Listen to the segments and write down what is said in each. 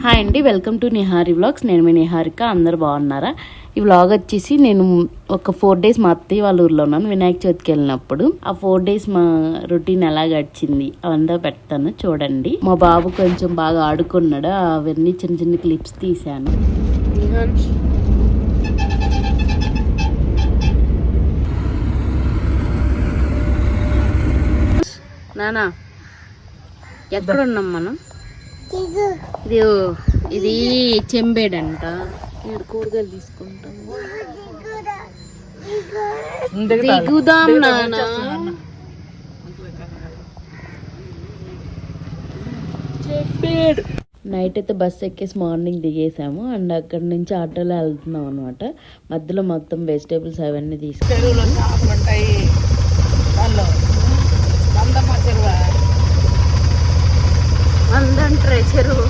Hi అండి, welcome to Nihari vlogs. నేను మీ నిహారిక. అందరు బాగున్నారా? ఈ వ్లాగ్ వచ్చేసి నేను ఒక 4 days మా అత్తయ్య వాళ్ళ ఊర్లో ఉన్నాను. వినాయక చవితికి వెళ్ళినప్పుడు ఆ 4 days మా రొటీన్ ఎలా గడిచింది అవంతా పెడతాను చూడండి. మా బాబు కొంచెం బాగా ఆడుకున్నాడు, అవన్నీ చిన్న చిన్న క్లిప్స్ తీసాను. నానా ఎక్కడున్నాం మనం? ఇది చెంబేడంట. ఇక్కడ కూరగాయలు తీసుకుంటాం. దిగుదాం నానా. నైట్ అయితే బస్ ఎక్కేసి మార్నింగ్ దిగేసాము అండ్ అక్కడ నుంచి ఆటోలో వెళ్తున్నాం అనమాట. మధ్యలో మొత్తం వెజిటేబుల్స్ అవన్నీ తీసుకుంటాం. అందంటే చెరువు.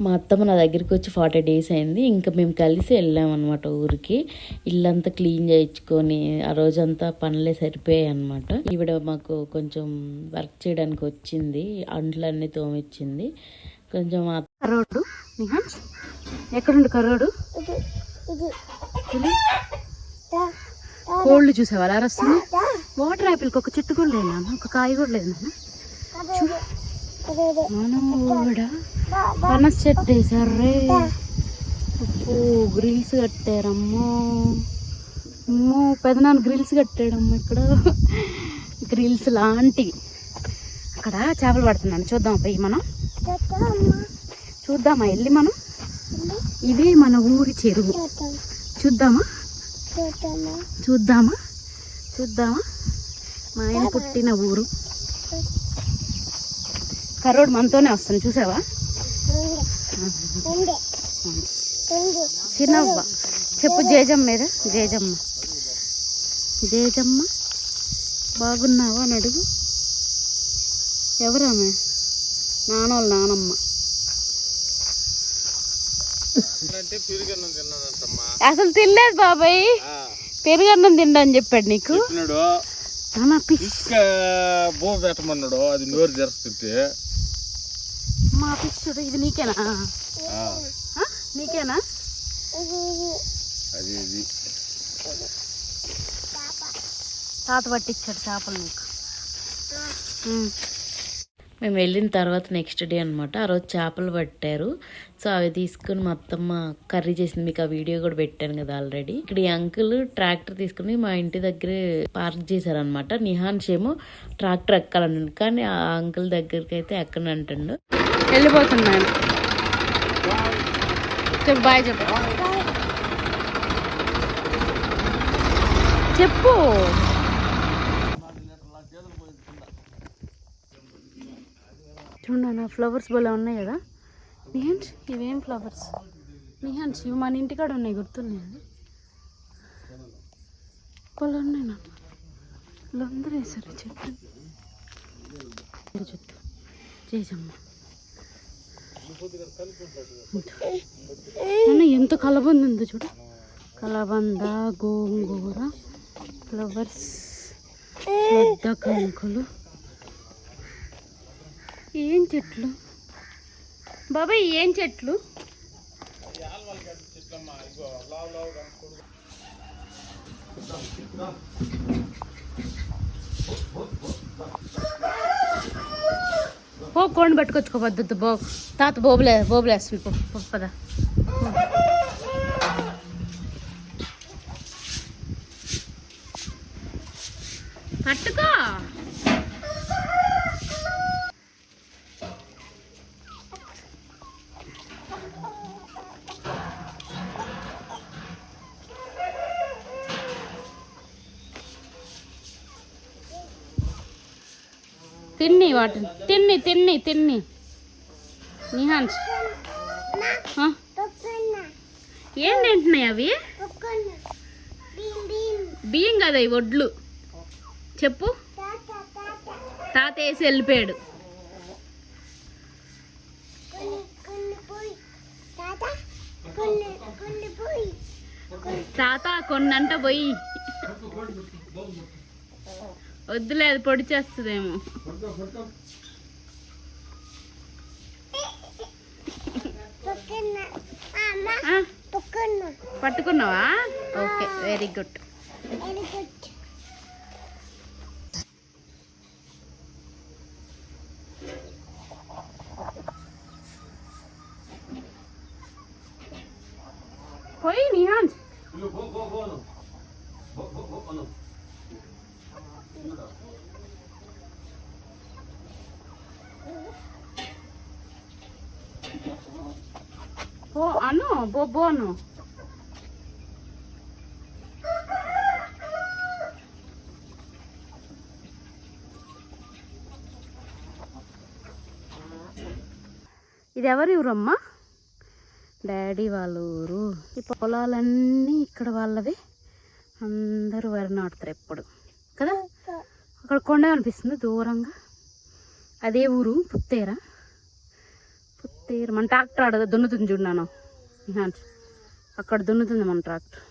మా అత్తమ్మ నా దగ్గరికి వచ్చి 40 days అయింది. ఇంకా మేము కలిసి వెళ్ళాం అనమాట ఊరికి. ఇల్లంతా క్లీన్ చేయించుకొని ఆ రోజంతా పనులే సరిపోయాయి అనమాట. ఈవిడ మాకు కొంచెం వర్క్ చేయడానికి వచ్చింది, అంట్లన్నీ తోమిచ్చింది కొంచెం. కరోడు ఎక్కడుండు? కరోడు కోళ్ళు చూసావా అలా వస్తుంది? వాటర్ యాపిల్కి ఒక చెట్టు కూడా లేదు నాన్న, ఒక కాయ కూడా లేదు నాన్న. పనస చెట్టు వేసారే. గ్రిల్స్ కట్టారమ్మో. అమ్మో పెదనాన్న గ్రిల్స్ కట్టాడమ్మా. ఇక్కడ గ్రిల్స్ లాంటివి. అక్కడ చేపలు పడుతున్నాను, చూద్దాం పోయి మనం. చూద్దామా వెళ్ళి మనం? ఇదే మన ఊరి చెరువు. చూద్దామా చూద్దామా చూద్దామా మా ఆయన పుట్టిన ఊరు. కరోడ్ మనతోనే వస్తుంది చూసావా? చిన్నవ్వ చెప్పు జేజమ్మ మీద. జేజమ్మ జేజమ్మ బాగున్నావా అని అడుగు. ఎవరామె? నాన్నోళ్ళ నానమ్మ. అసలు తినలేదు బాబాయ్, పెరుగన్నం తిండని చెప్పాడు నీకు. పెట్టమన్నాడు, అది నోరు తెరుస్తుంటే. మా ఫిష్ ఇది నీకేనా? నీకేనా? తాత పట్టించాడు చేపలు నీకు. మేము వెళ్ళిన తర్వాత నెక్స్ట్ డే అనమాట. ఆ రోజు చేపలు పట్టారు. సో అవి తీసుకుని మొత్తం కర్రీ చేసింది. మీకు ఆ వీడియో కూడా పెట్టాను కదా ఆల్రెడీ. ఇక్కడ ఈ అంకుల్ ట్రాక్టర్ తీసుకుని మా ఇంటి దగ్గరే పార్క్ చేశారనమాట. నిహాన్స్ ఏమో ట్రాక్టర్ ఎక్కాలండి, కానీ ఆ అంకుల్ దగ్గరికి అయితే ఎక్కనంటుండు. వెళ్ళిపోతున్నాను. చెప్పు బాయ్ చెప్పు. చెప్పు చూడండి నా ఫ్లవర్స్ భలే ఉన్నాయి కదా నిహాన్స్. ఇవేం ఫ్లవర్స్ నిహాన్స్? ఇవి మన ఇంటికాడ ఉన్నాయి, గుర్తున్నాయండి. భలే ఉన్నాయి నా. వీళ్ళందరూ వేసారు చెట్టు. చెట్టు చేసమ్మ ఎంత కలబంద ఉందో చూడు. కలబంద, గోంగూర, ఫ్లవర్స్, పెద్ద కంకులు. ఏం చెట్లు బాబాయ్? ఏం చెట్లు? పో కోడిని పట్టుకొచ్చుకోవద్దు. తాత బోబులేస్తుంది పద. పట్టుకో. తిన్ని వాటిని, తిన్ని నిహాన్స్. ఏం తింటున్నాయి అవి? బియ్యం కదా ఈ వడ్లు. చెప్పు. తాత వేసి వెళ్ళిపోయాడు. తాత కొన్నంట పోయి. వద్దులే, అది పొడి చేస్తుందేమో. ఆ, పట్టుకున్నావా? Okay, very good. పోయి నిహాన్. పో అను, బో అను. ఇది ఎవరి ఊరమ్మా? డాడీ వాళ్ళ ఊరు. ఈ పొలాలన్నీ ఇక్కడ వాళ్ళవి. అందరూ వరి నాటుతారు ఎప్పుడు కదా. అక్కడ కొండ కనిపిస్తుంది దూరంగా, అదే ఊరు. పుత్తేర మన ట్రాక్టర్ ఆడ దున్నుతుంది చూడన్నాను. అక్కడ దున్నుతుంది మన ట్రాక్టర్.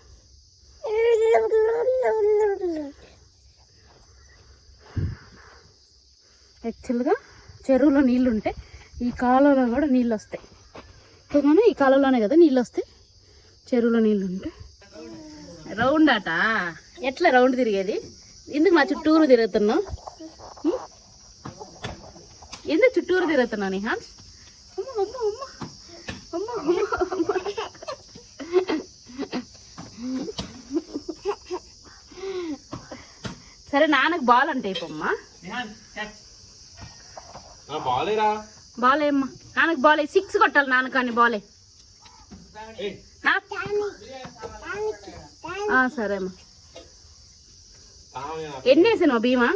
యాక్చువల్గా చెరువులో నీళ్ళు ఉంటే ఈ కాలువలో కూడా నీళ్ళు వస్తాయి. కానీ ఈ కాలువలోనే కదా నీళ్ళు వస్తాయి. చెరువులో నీళ్ళు ఉంటే రౌండ్ అట. ఎట్లా రౌండ్ తిరిగేది? ఎందుకు మా చుట్టూరు తిరుగుతున్నావు? ఎందుకు చుట్టూరు తిరుగుతున్నావు నిహాన్? సరే, నాన్నకు బాల్ అంటే అయిపోమ్మా. బాల్ ఏమ్మా? నాన్నకు బాల్ 6 కొట్టాలి. నాన్న కానీ బాలే. సరే అమ్మా. ఎన్ని వేసాను భీమా?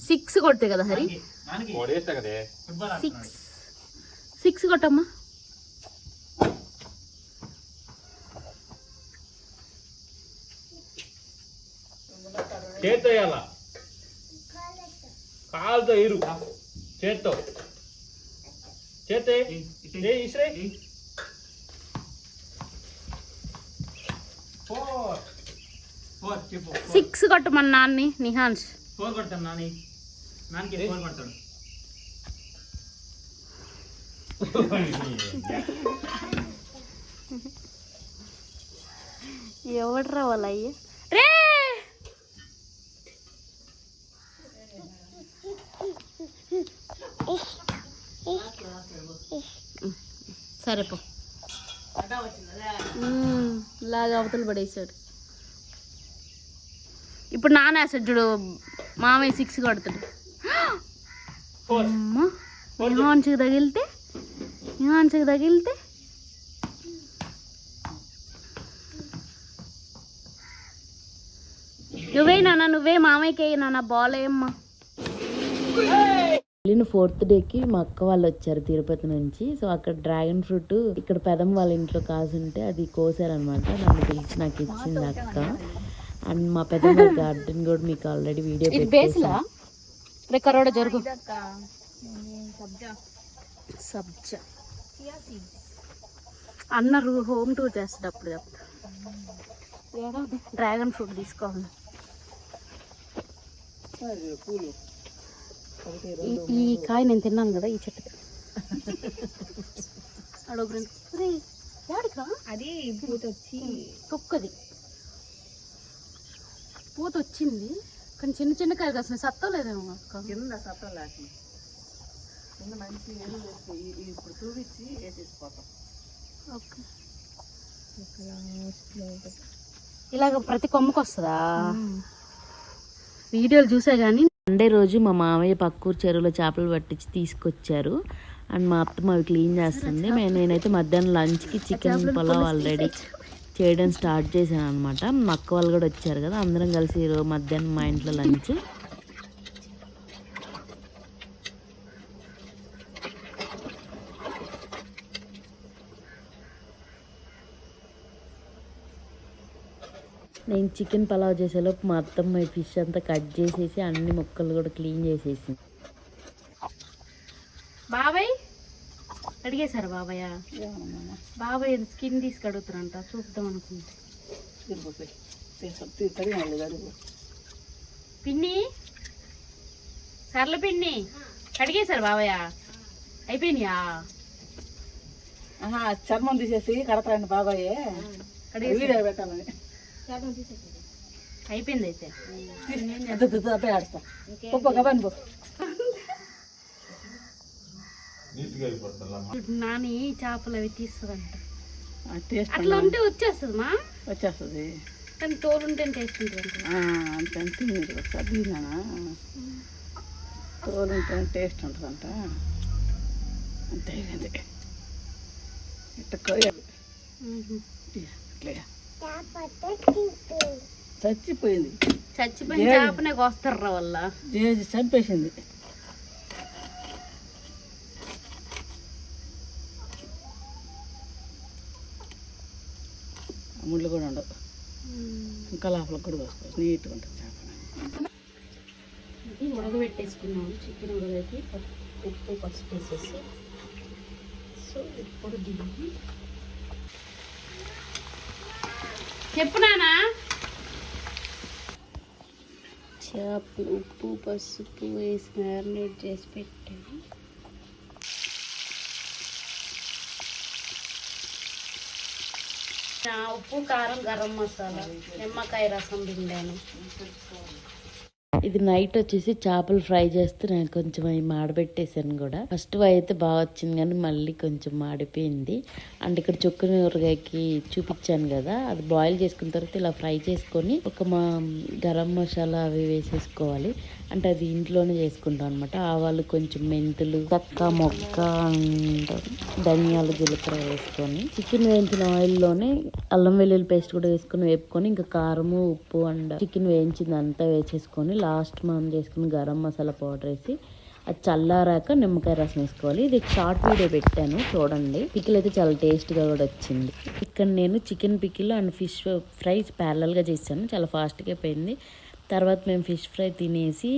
6 కొడితే కదా హరి. 6 కొట్టమ్మా. చేత్తో వేయాల, కాలుతో ఇరు. చేత్తో చేత్తే ఇస్రే. 6 కొట్టమని నాన్ని. నిహాన్స్ 4 కొడతాను నాని. నాన్నకి 4 కొడతాడు. ఎవడ్రా వాళ్ళ అయ్య రే. సరే పో. లాగా అవతలు పడేసాడు. ఇప్పుడు నాన్న వేసాడు చూడు. మామయ్య 6 కొడతాడు. నిహాన్స్కి తగిలితే నువ్వే నాన్న, నువ్వే మామయ్యకి నాన్న బాల్ ఏమ్మా. వెళ్ళిన 4th డేకి మా అక్క వాళ్ళు వచ్చారు తిరుపతి నుంచి. సో అక్కడ డ్రాగన్ ఫ్రూట్ ఇక్కడ పెదం వాళ్ళ ఇంట్లో కాసుంటే అది కోసారనమాట. నన్ను పిలిచి నాకు ఇచ్చింది అక్క. అండ్ మా పెద్ద గార్డెన్ కూడా మీకు ఆల్రెడీ వీడియో జరుగు. అన్నారు హోమ్ టూర్ చేసేటప్పుడు చెప్తా. డ్రాగన్ ఫ్రూట్ తీసుకోవాలి. ఈ కాయ నేను తిన్నాను కదా ఈ చెట్టు. అది పూతొచ్చి తొక్కది పూత వచ్చింది కానీ చిన్న చిన్న కాయలు కాసిన సత్తలేదేమో అక్క. కింద సత్తం లేకుండా కింద మంచి ఎరువు వేసి ఇప్పుడు చూపించి వేసేసిపోతాం. ఓకే, ఇలాగ ప్రతి కొమ్మకి వస్తుందా? వీడియోలు చూసా కానీ. సండే రోజు మా మామయ్య పక్కూరు చెరువులో చేపలు పట్టించి తీసుకొచ్చారు. అండ్ మా అత్తమ్మ అవి క్లీన్ చేస్తుంది. నేనైతే మధ్యాహ్నం లంచ్కి చికెన్ పులావ్ ఆల్రెడీ చేయడం స్టార్ట్ చేశాను అనమాట. మా అక్క వాళ్ళు కూడా వచ్చారు కదా, అందరం కలిసి ఈరోజు మధ్యాహ్నం మా ఇంట్లో లంచ్. నేను చికెన్ పలావ్ చేసేలోపు మా అత్తమ్మ ఈ ఫిష్ అంతా కట్ చేసేసి అన్ని ముక్కలు కూడా క్లీన్ చేసేసి. బాబాయ్ అడిగేశారు. బాబాయ్ స్కిన్ తీసుకు అడుగుతారంట, చూద్దాం అనుకుంటే. పిన్ని సర్ల పిండి కడిగేశారు బావయ్య, అయిపోయినాయా? చర్మం తీసేసి కడతారండి బాబాయ్, వీడియో పెట్టాలని. అయిపోయింది అయితే. అదే ఆడతా పప్పు గబాన్ పో. నాని చేపలు అవి తీస్తుందంట. టేస్ట్ అట్లా ఉంటే వచ్చేస్తుంది మా, వచ్చేస్తుంది. కానీ తోలు ఉంటే టేస్ట్ ఉంటుంది. అంతే అంతే మీరు చదివినా తోలు ఉంటే టేస్ట్ ఉంటుందంట. అంతే అంతే ఇట్లా కోయాలి. చచ్చిపోయింది. చచ్చిపోయిన చేపనే కోస్తారా వల్ల జేజి చంపేసింది. ముళ్ళు కూడా ఉండవు, ఇంకా లోపల కూడా కోసుకోవచ్చు. నీట్గా ఉంటుంది చేప. ఇది ఉడకబెట్టేసుకున్నాము. చికెన్ ఉడకబెట్టి ఉప్పు పసుపు వేసేసి, సో ఇప్పుడు దీన్ని చెప్పు నానా. చేపలు ఉప్పు పసుపు వేసి మ్యారినేట్ చేసి పెట్టాను. ఉప్పు కారం గరం మసాలా నిమ్మకాయ రసం పిండాను. ఇది నైట్ వచ్చేసి చేపలు ఫ్రై చేస్తే నేను కొంచెం అవి మాడబెట్టేసాను కూడా. ఫస్ట్ అయితే బాగా వచ్చింది కానీ మళ్ళీ కొంచెం మాడిపోయింది. అండ్ ఇక్కడ చుక్కని ఊరగాయకి చూపించాను కదా, అది బాయిల్ చేసుకున్న తర్వాత ఇలా ఫ్రై చేసుకొని మా గరం మసాలా అవి వేసేసుకోవాలి. అంటే అది ఇంట్లోనే చేసుకుంటాం అనమాట. ఆవాలు, కొంచెం మెంతులు, చెక్క మొక్క అండ్ ధనియాలు, జీలకర్ర వేసుకొని చికెన్ వేయించిన ఆయిల్లోనే అల్లం వెల్లుల్లి పేస్ట్ కూడా వేసుకొని వేపుకొని ఇంకా కారము ఉప్పు అండ్ చికెన్ వేయించింది అంతా వేసేసుకొని లాస్ట్ మనం చేసుకుని గరం మసాలా పౌడర్ వేసి అది చల్లారాక నిమ్మకాయ రసం వేసుకోవాలి. ఇది షార్ట్ వీడియో పెట్టాను చూడండి. పికిల్ అయితే చాలా టేస్ట్గా కూడా వచ్చింది. ఇక్కడ నేను chicken pickle and fish fry ప్యారలల్గా చేశాను, చాలా ఫాస్ట్గా అయిపోయింది. తర్వాత మేము ఫిష్ ఫ్రై తినేసి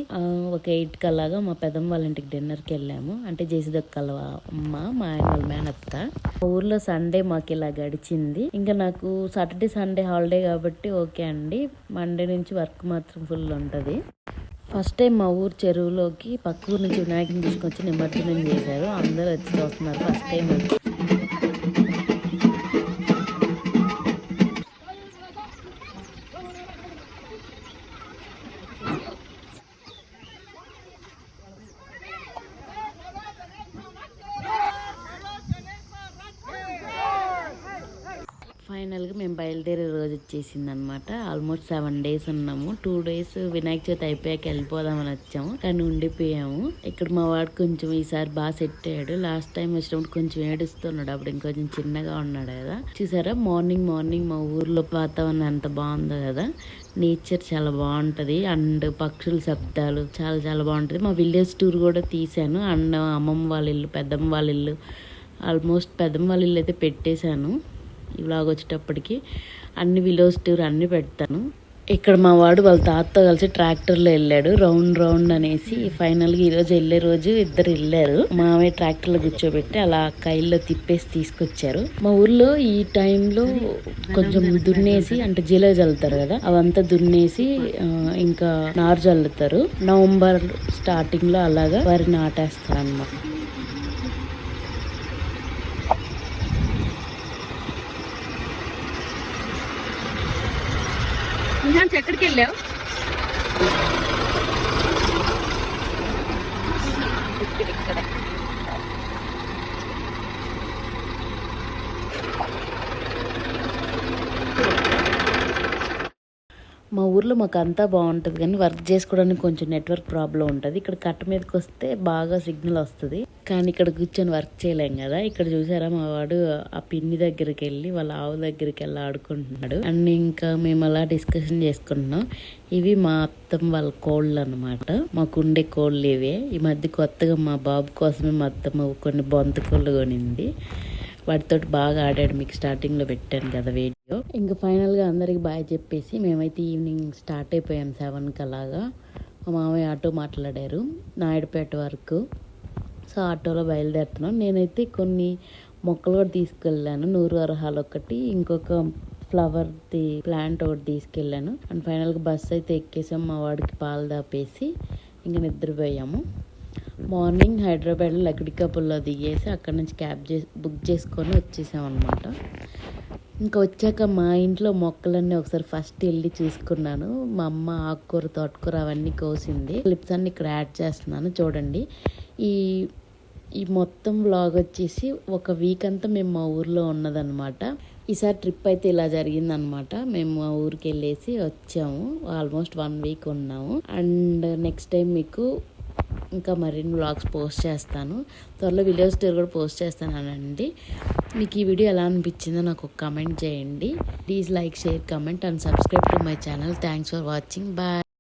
ఒక 8 కల్లాగా మా పెద్దమ్మ వాళ్ళ ఇంటికి డిన్నర్కి వెళ్ళాము. అంటే జేసిదక్కల అమ్మ, మా ఆయన వాళ్ళ మేనత్త. ఊర్లో సండే మాకు ఇలా గడిచింది. ఇంకా నాకు సాటర్డే సండే హాలిడే కాబట్టి ఓకే అండి. మండే నుంచి వర్క్ మాత్రం ఫుల్ ఉంటుంది. ఫస్ట్ టైం మా ఊరు చెరువులోకి పక్క ఊరు నుంచి వినాయకుని తీసుకొచ్చి నిమజ్జనం చేశారు. అందరూ వచ్చి చూస్తున్నారు ఫస్ట్ టైం. ఫైనల్గా మేము బయలుదేరే రోజు వచ్చేసింది అనమాట. ఆల్మోస్ట్ 7 days ఉన్నాము. 2 days వినాయక చవితి అయిపోయాక వెళ్ళిపోదామని వచ్చాము, కానీ ఉండిపోయాము. ఇక్కడ మా వాడు కొంచెం ఈసారి బాగా సెట్ అయ్యాడు. లాస్ట్ టైం వచ్చినప్పుడు కొంచెం ఏడుస్తున్నాడు, అప్పుడు ఇంకొంచెం చిన్నగా ఉన్నాడు కదా. చూసారా మార్నింగ్ మా ఊర్లో వాతావరణం ఎంత బాగుందో కదా. నేచర్ చాలా బాగుంటుంది అండ్ పక్షుల శబ్దాలు చాలా బాగుంటుంది. మా విలేజ్ టూర్ కూడా తీసాను. అండ్ అమ్మమ్మ వాళ్ళ ఇల్లు, పెద్దమ్మ వాళ్ళ ఇల్లు, ఆల్మోస్ట్ పెద్దమ్మ వాళ్ళ ఇల్లు అయితే పెట్టేశాను. ఈ వ్లాగ్ వచ్చేటప్పటికి అన్ని విలేజ్ టూర్ అన్నీ పెడతాను. ఇక్కడ మా వాడు వాళ్ళ తాతతో కలిసి ట్రాక్టర్లో వెళ్ళాడు రౌండ్ అనేసి. ఫైనల్గా ఈరోజు వెళ్ళే రోజు ఇద్దరు వెళ్ళారు. మామయ్య ట్రాక్టర్లో కూర్చోబెట్టి అలా కైల్లో తిప్పేసి తీసుకొచ్చారు. మా ఊర్లో ఈ టైంలో కొంచెం దున్నేసి అంటే జీల చల్లుతారు కదా, అవంతా దున్నేసి ఇంకా నారు చల్లుతారు. నవంబర్ స్టార్టింగ్లో అలాగా వరి నాటేస్తారు అన్నమాట. ఎక్కడికి వెళ్ళావు? మా ఊర్లో మాకు అంతా బాగుంటుంది కానీ వర్క్ చేసుకోవడానికి కొంచెం నెట్వర్క్ ప్రాబ్లం ఉంటుంది. ఇక్కడ కట్ట మీదకి వస్తే బాగా సిగ్నల్ వస్తుంది, కానీ ఇక్కడ కూర్చొని వర్క్ చేయలేం కదా. ఇక్కడ చూసారా మా వాడు ఆ పిన్ని దగ్గరికి వెళ్ళి వాళ్ళ ఆవు దగ్గరికి వెళ్ళి ఆడుకుంటున్నాడు. అండ్ ఇంకా మేము అలా డిస్కషన్ చేసుకుంటున్నాం. ఇవి మా అత్తమ్మ వాళ్ళ కోళ్ళు అనమాట. మాకుండే కోళ్ళు ఇవే. ఈ మధ్య కొత్తగా మా బాబు కోసమే మా అత్తమ్మ కొన్ని బొంత కోళ్ళు కొనింది. వాటితో బాగా ఆడాడు, మీకు స్టార్టింగ్లో పెట్టాను కదా వీడియో. ఇంకా ఫైనల్గా అందరికి బాయ్ చెప్పేసి మేమైతే ఈవినింగ్ స్టార్ట్ అయిపోయాం 7కి అలాగా. మా మామయ్య ఆటో మాట్లాడారు నాయుడుపేట వరకు. సో ఆటోలో బయలుదేరుతున్నాం. నేనైతే కొన్ని మొక్కలు కూడా తీసుకెళ్ళాను. 100 వరహాలు ఒకటి, ఇంకొక ఫ్లవర్ది ప్లాంట్ ఒకటి తీసుకెళ్ళాను. అండ్ ఫైనల్గా బస్సు అయితే ఎక్కేసాం. మా వాడికి పాలు దాపేసి ఇంకా నిద్రపోయాము. మార్నింగ్ హైదరాబాద్లో లక్డికపుల్లో దిగేసి అక్కడ నుంచి క్యాబ్ బుక్ చేసుకొని వచ్చేసామన్నమాట. ఇంకా వచ్చాక మా ఇంట్లో మొక్కలన్నీ ఒకసారి ఫస్ట్ వెళ్ళి చూసుకున్నాను. మా అమ్మ ఆకుకూర తోటకూర అవన్నీ కోసింది. క్లిప్స్ అన్ని ఇక్కడ యాడ్ చేస్తున్నాను చూడండి. ఈ మొత్తం వ్లాగ్ వచ్చేసి ఒక వీక్ అంతా మేము మా ఊర్లో ఉన్నదన్నమాట. ఈసారి ట్రిప్ అయితే ఇలా జరిగిందనమాట. మేము మా ఊరికి వెళ్ళేసి వచ్చాము. ఆల్మోస్ట్ 1 వీక్ ఉన్నాము. అండ్ నెక్స్ట్ టైం మీకు ఇంకా మరిన్ని వ్లాగ్స్ పోస్ట్ చేస్తాను. త్వరలో విలేజ్ టూర్ కూడా పోస్ట్ చేస్తానండి. మీకు ఈ వీడియో ఎలా అనిపించిందో నాకు ఒక కమెంట్ చేయండి. Please like, share, comment and subscribe to my channel. Thanks for watching. Bye.